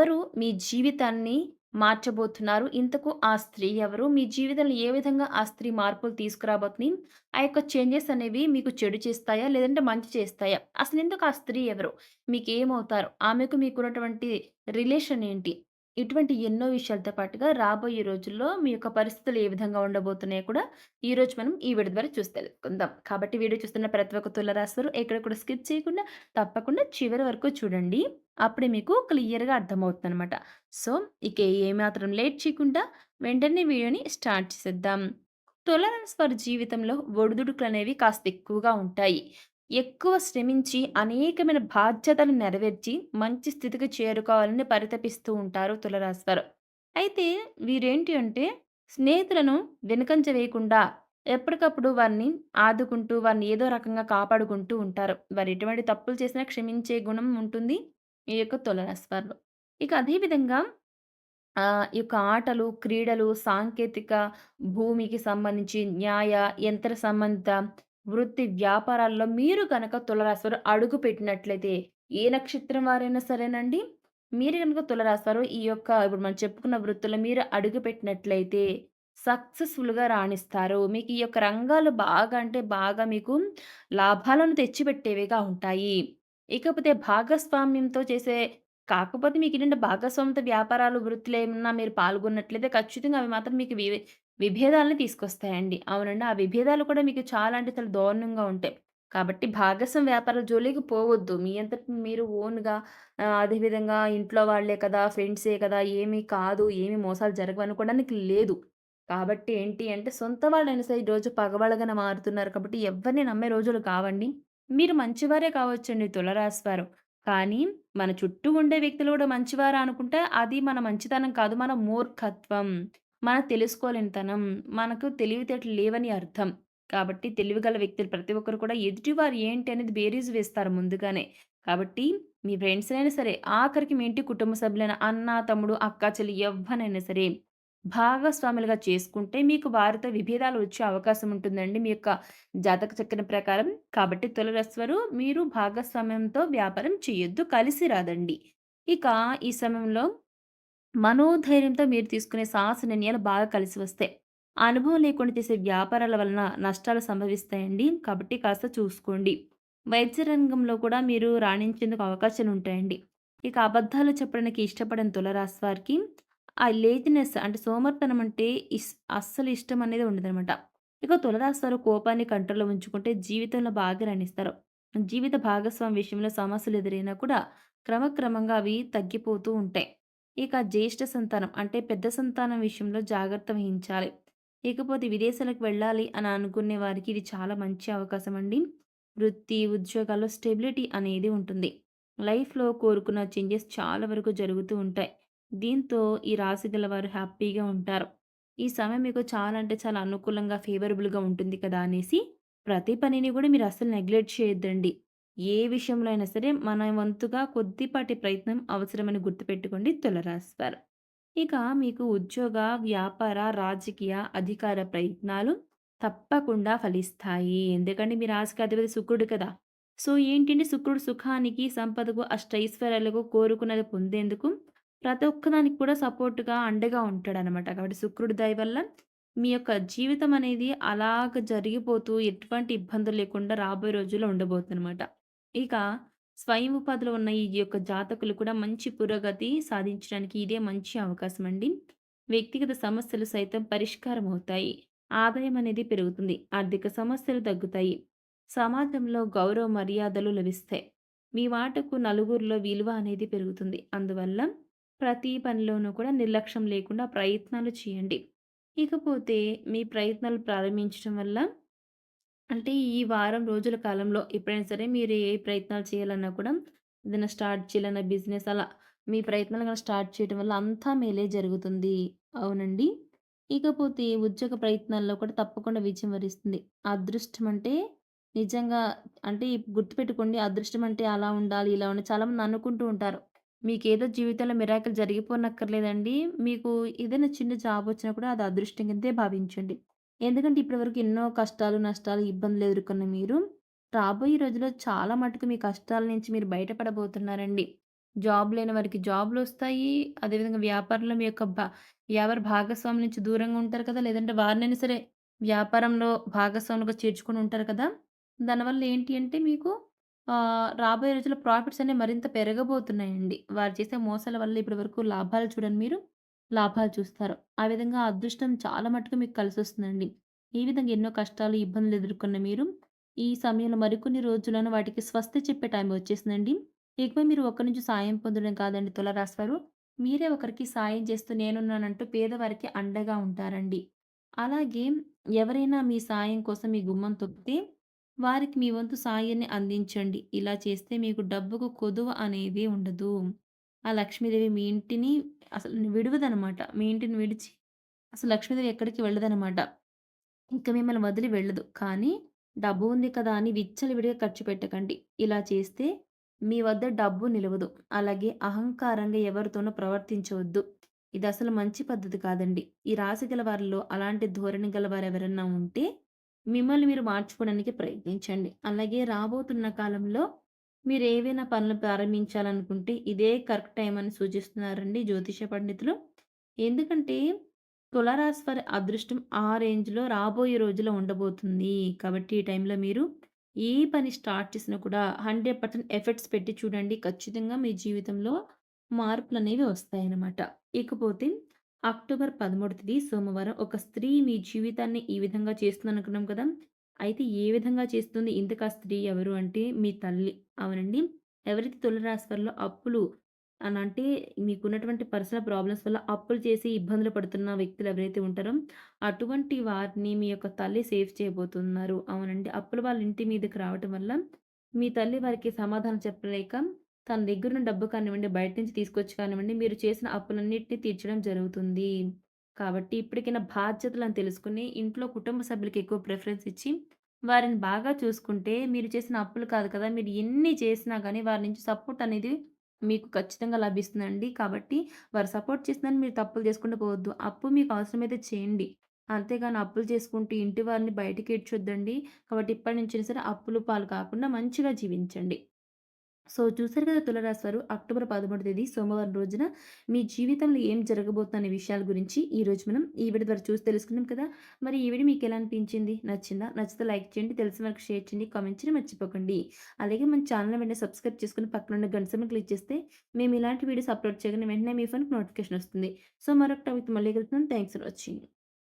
ఎవరు మీ జీవితాన్ని మార్చబోతున్నారు? ఇంతకు ఆ స్త్రీ ఎవరు? మీ జీవితంలో ఏ విధంగా ఆ స్త్రీ మార్పులు తీసుకురాబోతుంది? ఆ యొక్క చేంజెస్ అనేవి మీకు చెడు చేస్తాయా? లేదంటే మంచి చేస్తాయా? అసలెందుకు ఆ స్త్రీ ఎవరు? మీకేమవుతారు? ఆమెకు మీకున్నటువంటి రిలేషన్ ఏంటి? ఇటువంటి ఎన్నో విషయాలతో పాటుగా రాబోయే రోజుల్లో మీ యొక్క పరిస్థితులు ఏ విధంగా ఉండబోతున్నాయో కూడా ఈరోజు మనం ఈ వీడియో ద్వారా చూసి తెలుసుకుందాం. కాబట్టి వీడియో చూస్తున్న ప్రతి ఒక్క తులారాశివారు ఎక్కడ కూడా స్కిప్ చేయకుండా తప్పకుండా చివరి వరకు చూడండి. అప్పుడే మీకు క్లియర్‌గా అర్థమవుతుందనమాట. సో, ఇక ఏమాత్రం లేట్ చేయకుండా వెంటనే వీడియోని స్టార్ట్ చేసేద్దాం. తులారాశి వారి జీవితంలో ఒడిదుడుకులనేవి కాస్త ఎక్కువగా ఉంటాయి. ఎక్కువ శ్రమించి అనేకమైన బాధ్యతలు నెరవేర్చి మంచి స్థితికి చేరుకోవాలని పరితపిస్తూ ఉంటారు తులారాశి వారు. అయితే వీరేంటి అంటే స్నేహితులను వెనుకంజ వేయకుండా ఎప్పటికప్పుడు వారిని ఆదుకుంటూ, వారిని ఏదో రకంగా కాపాడుకుంటూ ఉంటారు. వారు ఎటువంటి తప్పులు చేసినా క్షమించే గుణం ఉంటుంది ఈ యొక్క తులారాశి వారిలో. ఇక అదే విధంగా ఈ యొక్క ఆటలు, క్రీడలు, సాంకేతిక, భూమికి సంబంధించి న్యాయ, యంత్ర సంబంధిత, వృత్తి, వ్యాపారాల్లో మీరు గనక తులారాశి వారు అడుగు పెట్టినట్లయితే, ఏ నక్షత్రం వారైనా సరేనండి, మీరు గనుక తులారాశి వారు ఈ యొక్క ఇప్పుడు మనం చెప్పుకున్న వృత్తుల్లో మీరు అడుగుపెట్టినట్లయితే సక్సెస్‌ఫుల్‌గా రాణిస్తారు. మీకు ఈ యొక్క రంగాలు బాగా అంటే బాగా మీకు లాభాలను తెచ్చిపెట్టేవిగా ఉంటాయి. ఇకపోతే భాగస్వామ్యంతో చేసే కాకపోతే మీకేంటంటే భాగస్వామ్యత వ్యాపారాలు, వృత్తిలో ఏమన్నా మీరు పాల్గొన్నట్లయితే ఖచ్చితంగా అవి మాత్రం మీకు విభేదాలను తీసుకొస్తాయండి. అవునండి. ఆ విభేదాలు కూడా మీకు చాలా అంటే చాలా దారుణంగా ఉంటాయి. కాబట్టి భాగస్వామ్య వ్యాపారాల జోలికి పోవద్దు. మీ అంతట మీరు ఓన్‌గా అదేవిధంగా ఇంట్లో వాళ్ళే కదా! ఫ్రెండ్సే కదా! ఏమి కాదు, ఏమి మోసాలు జరగవు అనుకోవడానికి లేదు. కాబట్టి ఏంటి అంటే సొంత వాళ్ళైనా సరే ఈరోజు పగబలగన మారుతున్నారు కాబట్టి ఎవ్వరిని నమ్మే రోజులు కావండి. మీరు మంచివారే కావచ్చండి తులారాశి వారు. కానీ మన చుట్టూ ఉండే వ్యక్తులు కూడా మంచివారా అనుకుంటే అది మన మంచితనం కాదు. మన మూర్ఖత్వం. మన తెలుసుకోలేనితనం. మనకు తెలివితేటలు లేవని అర్థం. కాబట్టి తెలివిగల వ్యక్తులు ప్రతి ఒక్కరు కూడా ఎదుటివారు ఏంటి అనేది బేరీజు వేస్తారు ముందుగానే. కాబట్టి మీ ఫ్రెండ్స్‌నైనా సరే, ఆఖరికి మీ ఇంటి కుటుంబ సభ్యులైన అన్న, తమ్ముడు, అక్క, చెల్లి ఎవ్వనైనా సరే భాగస్వాములుగా చేసుకుంటే మీకు వారితో విభేదాలు వచ్చే అవకాశం ఉంటుందండి. మీ యొక్క జాతక చక్రం ప్రకారం. కాబట్టి తులారాశి వారు మీరు భాగస్వామ్యంతో వ్యాపారం చేయొద్దు. కలిసి రాదండి. ఇక ఈ సమయంలో మనోధైర్యంతో మీరు తీసుకునే సాహస నిర్ణయాలు బాగా కలిసి వస్తాయి. అనుభవం లేకుండా చేసే వ్యాపారాల వలన నష్టాలు సంభవిస్తాయండి. కాబట్టి కాస్త చూసుకోండి. వైద్య రంగంలో కూడా మీరు రాణించేందుకు అవకాశాలుంటాయండి. ఇక అబద్ధాలు చెప్పడానికి ఇష్టపడని తులారాశి వారికి ఆ లేజినెస్ అంటే సోమరితనం అంటే అస్సలు ఇష్టం అనేది ఉండదనమాట. ఇక తులారాశి వారు కోపాన్ని కంట్రోల్‌లో ఉంచుకుంటే జీవితంలో బాగా రాణిస్తారు. జీవిత భాగస్వామి విషయంలో సమస్యలు ఎదురైనా కూడా క్రమక్రమంగా అవి తగ్గిపోతూ ఉంటాయి. ఇక జ్యేష్ఠ సంతానం అంటే పెద్ద సంతానం విషయంలో జాగ్రత్త వహించాలి. ఇకపోతే విదేశాలకు వెళ్ళాలి అని అనుకునే వారికి ఇది చాలా మంచి అవకాశం అండి. వృత్తి, ఉద్యోగాల్లో స్టెబిలిటీ అనేది ఉంటుంది. లైఫ్‌లో కోరుకున్న చేంజెస్ చాలా వరకు జరుగుతూ ఉంటాయి. దీంతో ఈ రాశి గలవారు హ్యాపీగా ఉంటారు. ఈ సమయం మీకు చాలా అంటే చాలా అనుకూలంగా ఫేవరబుల్‌గా ఉంటుంది కదా అనేసి ప్రతి పనిని కూడా మీరు అస్సలు నెగ్లెక్ట్ చేయొద్దండి. ఏ విషయంలో అయినా సరే మన వంతుగా కొద్దిపాటి ప్రయత్నం అవసరమని గుర్తుపెట్టుకోండి తులరాశివారు. ఇక మీకు ఉద్యోగ, వ్యాపార, రాజకీయ, అధికార ప్రయత్నాలు తప్పకుండా ఫలిస్తాయి. ఎందుకంటే మీ రాశికి అధిపతి శుక్రుడు కదా! సో, ఏంటంటే శుక్రుడు సుఖానికి, సంపదకు, అష్టైశ్వర్యాలకు కోరుకున్నది పొందేందుకు ప్రతి ఒక్కదానికి కూడా సపోర్ట్‌గా, అండగా ఉంటాడనమాట. కాబట్టి శుక్రుడి దయ వల్ల మీ యొక్క జీవితం అనేది అలాగ జరిగిపోతూ ఎటువంటి ఇబ్బందులు లేకుండా రాబోయే రోజుల్లో ఉండబోతుందనమాట. ఇక స్వయం ఉపాధిలో ఉన్న ఈ యొక్క జాతకులు కూడా మంచి పురోగతి సాధించడానికి ఇదే మంచి అవకాశం అండి. వ్యక్తిగత సమస్యలు సైతం పరిష్కారం అవుతాయి. ఆదాయం అనేది పెరుగుతుంది. ఆర్థిక సమస్యలు తగ్గుతాయి. సమాజంలో గౌరవ మర్యాదలు లభిస్తాయి. మీ మాటకు నలుగురిలో విలువ అనేది పెరుగుతుంది. అందువల్ల ప్రతి పనిలోనూ కూడా నిర్లక్ష్యం లేకుండా ప్రయత్నాలు చేయండి. ఇకపోతే మీ ప్రయత్నాలు ప్రారంభించడం వల్ల అంటే ఈ వారం రోజుల కాలంలో ఎప్పుడైనా సరే మీరు ఏ ప్రయత్నాలు చేయాలన్నా కూడా ఏదైనా స్టార్ట్ చేయాలన్నా బిజినెస్ అలా మీ ప్రయత్నాలు గనక స్టార్ట్ చేయడం వల్ల అంతా మేలే జరుగుతుంది. అవునండి. ఇకపోతే ఉద్యోగ ప్రయత్నాల్లో కూడా తప్పకుండా విజయం వరిస్తుంది. అదృష్టం అంటే నిజంగా అంటే గుర్తుపెట్టుకోండి అదృష్టం అంటే అలా ఉండాలి, ఇలా ఉండాలి చాలామంది అనుకుంటూ ఉంటారు. మీకేదో జీవితంలో మిరాకిల్ జరిగిపోనక్కర్లేదండి. మీకు ఏదైనా చిన్న జాబ్ వచ్చినా కూడా అది అదృష్టం కిందే భావించండి. ఎందుకంటే ఇప్పటివరకు ఎన్నో కష్టాలు, నష్టాలు, ఇబ్బందులు ఎదుర్కొన్న మీరు, రాబోయే రోజుల్లో చాలా మటుకు మీ కష్టాల నుంచి మీరు బయటపడబోతున్నారండి. జాబ్ లేని వారికి జాబ్‌లొస్తాయి. అదేవిధంగా వ్యాపారంలో మీ యొక్క వ్యాపార భాగస్వామి నుంచి దూరంగా ఉంటారు కదా! లేదంటే వారినైనా సరే వ్యాపారంలో భాగస్వాములుగా చేర్చుకొని ఉంటారు కదా! దానివల్ల ఏంటి అంటే మీకు రాబోయే రోజుల్లో ప్రాఫిట్స్ అనేవి మరింత పెరగబోతున్నాయండి. వారు చేసే మోసాల వల్ల ఇప్పటి వరకు లాభాలు చూడని మీరు లాభాలు చూస్తారు. ఆ విధంగా అదృష్టం చాలా మటుకు మీకు కలిసొస్తుందండి. ఈ విధంగా ఎన్నో కష్టాలు, ఇబ్బందులు ఎదుర్కొన్న మీరు ఈ సమయంలో మరికొన్ని రోజులను వాటికి స్వస్తి చెప్పే టైం వచ్చేసిందండి. ఇకపై మీరు ఒకరి నుంచి సాయం పొందడం కాదండి తులారాశివారు. మీరే ఒకరికి సాయం చేస్తూ నేనున్నానంటూ పేదవారికి అండగా ఉంటారండి. అలాగే ఎవరైనా మీ సాయం కోసం మీ గుమ్మం తొక్కితే వారికి మీ వంతు సాయాన్ని అందించండి. ఇలా చేస్తే మీకు డబ్బుకు కొదువ అనేది ఉండదు. ఆ లక్ష్మీదేవి మీ ఇంటిని అసలు విడవదనమాట. మీ ఇంటిని విడిచి అసలు లక్ష్మీదేవి ఎక్కడికి వెళ్ళదనమాట. ఇంక మిమ్మల్ని వదిలి వెళ్ళదు. కానీ డబ్బు ఉంది కదా అని విచ్చలవిడిగా ఖర్చు పెట్టకండి. ఇలా చేస్తే మీ వద్ద డబ్బు నిలవదు. అలాగే అహంకారంగా ఎవరితోనూ ప్రవర్తించవద్దు. ఇదసలు మంచి పద్ధతి కాదండి. ఈ రాశి గల వారిలో అలాంటి ధోరణి గల వారెవరన్నా ఉంటే మిమ్మల్ని మీరు మార్చుకోవడానికి ప్రయత్నించండి. అలాగే రాబోతున్న కాలంలో మీరేవైనా పనులు ప్రారంభించాలనుకుంటే ఇదే కరెక్ట్ టైం అని సూచిస్తున్నారండి జ్యోతిష పండితులు. ఎందుకంటే తులారాశి వారి అదృష్టం ఆ రేంజ్‌లో రాబోయే రోజుల్లో ఉండబోతుంది. కాబట్టి ఈ టైంలో మీరు ఏ పని స్టార్ట్ చేసినా కూడా 100% ఎఫర్ట్స్ పెట్టి చూడండి. ఖచ్చితంగా మీ జీవితంలో మార్పులనేవి వస్తాయన్నమాట. ఇకపోతే అక్టోబర్ 13 తేదీ సోమవారం ఒక స్త్రీ మీ జీవితాన్ని ఈ విధంగా చేస్తుందనుకున్నాం కదా! అయితే ఏ విధంగా చేస్తుంది? ఇంతకా స్త్రీ ఎవరు అంటే మీ తల్లి. అవునండి. ఎవరైతే తులారాశి వారిలో అప్పులు అంటే మీకున్నటువంటి పర్సనల్ ప్రాబ్లమ్స్ వల్ల అప్పులు చేసి ఇబ్బందులు పడుతున్న వ్యక్తులు ఎవరైతే ఉంటారో, అటువంటి వారిని మీ యొక్క తల్లి సేవ్ చేయబోతున్నారు. అవునండి. అప్పులు వాళ్ళ ఇంటి మీదకి రావటం వల్ల, మీ తల్లి వారికి సమాధానం చెప్పలేక, తన దగ్గరున్న డబ్బు కానివ్వండి, బయట నుంచి తీసుకొచ్చి కానివ్వండి, మీరు చేసిన అప్పులన్నిటిని తీర్చడం జరుగుతుంది. కాబట్టి ఇప్పటికైనా బాధ్యతలను తెలుసుకొని, ఇంట్లో కుటుంబ సభ్యులకి ఎక్కువ ప్రిఫరెన్స్ ఇచ్చి, వారిని బాగా చూసుకుంటే, మీరు చేసిన అప్పులు కాదు కదా! మీరు ఎన్ని చేసినా గానీ, వారి నుంచి సపోర్ట్ అనేది మీకు ఖచ్చితంగా లభిస్తుందండి. కాబట్టి వారు సపోర్ట్ చేసిందని మీరు తప్పులు చేసుకుంటూ పోవద్దు. అప్పు మీకు అవసరమైతే చేయండి. అంతేగాని అప్పులు చేసుకుంటూ ఇంటి వారిని బయటికి ఈడ్చొద్దండి. కాబట్టి ఇప్పటి నుంచైనా సరే అప్పుల పాలు కాకుండా మంచిగా జీవించండి. సో, చూసారు కదా తులారాశి వారు అక్టోబర్ 13 తేదీ సోమవారం రోజున మీ జీవితంలో ఏం జరగబోతుందనే విషయాల గురించి ఈరోజు మనం ఈ వీడియో ద్వారా చూసి తెలుసుకున్నాం కదా! మరి ఈ వీడియో మీకెలా అనిపించింది? నచ్చిందా? నచ్చితే లైక్ చేయండి. తెలిసిన వాళ్ళకి షేర్ చేయండి. కామెంట్ చేయడం మర్చిపోకండి. అలాగే మన ఛానెల్‌ని వెంటనే సబ్స్క్రైబ్ చేసుకొని పక్కనున్న గంట సింబల్ క్లిక్ చేస్తే మేము ఇలాంటి వీడియోస్ అప్‌లోడ్ చేయగానే వెంటనే మీ ఫోన్‌కి నోటిఫికేషన్ వస్తుంది. సో, మరొక టాపిక్‌తో మళ్ళీ కలుద్దాం. Thanks for watching.